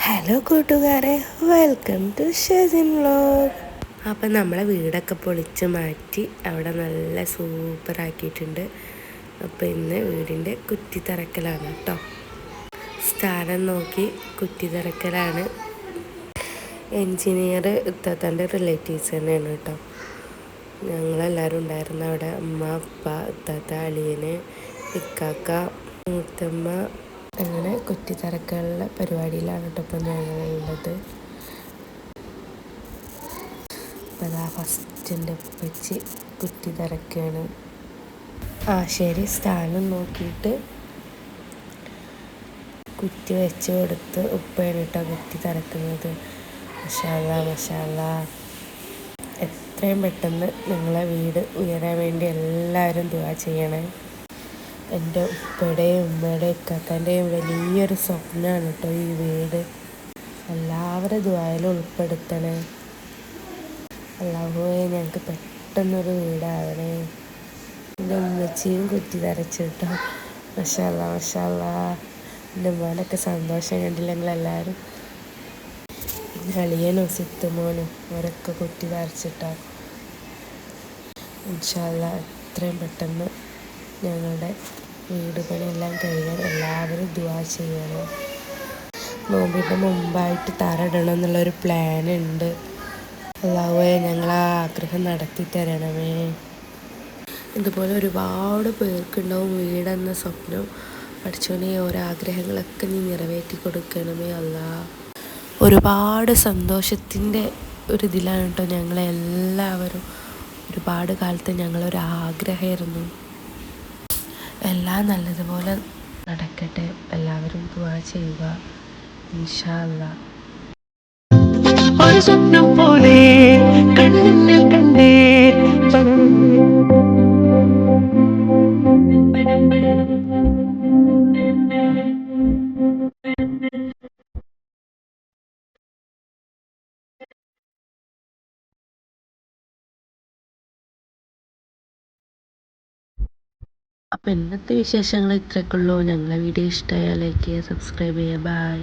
Hello കൂട്ടുകാരെ, welcome to Shezin vlog. അപ്പം നമ്മളെ വീടൊക്കെ പൊളിച്ച് മാറ്റി അവിടെ നല്ല സൂപ്പറാക്കിയിട്ടുണ്ട്. അപ്പോൾ ഇന്ന് വീടിൻ്റെ കുറ്റി തറക്കലാണ് കേട്ടോ. സ്ഥലം നോക്കി കുറ്റി തറക്കലാണ്. എൻജിനീയർ ഇത്താത്തൻ്റെ റിലേറ്റീവ്സ് തന്നെയാണ് കേട്ടോ. ഞങ്ങളെല്ലാവരും ഉണ്ടായിരുന്നു അവിടെ. അമ്മ, അപ്പ, ഇത്താത്ത, അളിയന്, ഇക്കാക്ക, മൂത്തമ്മ, അങ്ങനെ കുറ്റി തറക്കാനുള്ള പരിപാടിയിലാണ് കേട്ടോ ഇപ്പം ഞങ്ങളുള്ളത്. അപ്പം അതാ ഫസ്റ്റിൻ്റെ വെച്ച് കുറ്റി തറക്കാണ്. ശരി, സ്ഥാനം നോക്കിയിട്ട് കുറ്റി വെച്ച് കൊടുത്ത് ഉപ്പയാണ് കേട്ടോ കുറ്റി തറക്കുന്നത്. മഷാല്ലാ മഷാല്ലാ. എത്രയും പെട്ടെന്ന് നിങ്ങളെ വീട് ഉയരാൻ വേണ്ടി എല്ലാവരും ദുആ ചെയ്യണേ. എൻ്റെ ഉപ്പയുടെയും ഉമ്മയുടെയും ഇക്കാക്കാൻ്റെയും വലിയൊരു സ്വപ്നമാണ് കേട്ടോ ഈ വീട്. എല്ലാവരും ദുആയിലും ഉൾപ്പെടുത്തണേ. അല്ലാഹുവേ, ഞങ്ങൾക്ക് പെട്ടെന്നൊരു വീടാവണേ. എൻ്റെ ഉമ്മച്ചിയും കുറ്റി തരച്ചു കേട്ടോ. മഷാല്ലാ മഷാല്ലാ. എൻ്റെ ഉമ്മാനൊക്കെ സന്തോഷം കണ്ടില്ലെങ്കിൽ എല്ലാവരും. പിന്നെ അളിയനും സിത്തുമോനും അവരൊക്കെ കുറ്റി തരച്ചിട്ടോ. ഇൻഷാ അല്ലാഹ് എത്രയും പെട്ടെന്ന് ഞങ്ങളുടെ വീട് പണിയെല്ലാം കഴിയാൻ എല്ലാവരും ദുആ ചെയ്യണം. നോമ്പിൻ്റെ മുമ്പായിട്ട് തറയിടണം എന്നുള്ളൊരു പ്ലാനുണ്ട്. അല്ലാഹുവേ, ഞങ്ങളാ ആഗ്രഹം നടത്തി തരണമേ. ഇതുപോലെ ഒരുപാട് പേർക്കുണ്ടാവും വീടെന്ന സ്വപ്നം. പഠിച്ചോനെ, ഓരോ ആഗ്രഹങ്ങളൊക്കെ നീ നിറവേറ്റി കൊടുക്കണമേ അല്ലാ. ഒരുപാട് സന്തോഷത്തിൻ്റെ ഒരിതിലാണ് കേട്ടോ ഞങ്ങളെല്ലാവരും. ഒരുപാട് കാലത്ത് ഞങ്ങളൊരാഗ്രഹമായിരുന്നു. എല്ലാം നല്ലതുപോലെ നടക്കട്ടെ. എല്ലാവരും ദുആ ചെയ്യുക. ഇൻഷാ അല്ലാഹ്. ഒരു സ്വപ്നം പോലെ കണ്ണിൽ കണ്ടേ. അപ്പം ഇന്നത്തെ വിശേഷങ്ങൾ ഇത്രയൊക്കെ ഉള്ളൂ. ഞങ്ങളെ വീഡിയോ ഇഷ്ടമായാൽ ലൈക്ക് ചെയ്യുക, സബ്സ്ക്രൈബ് ചെയ്യുക. ബൈ.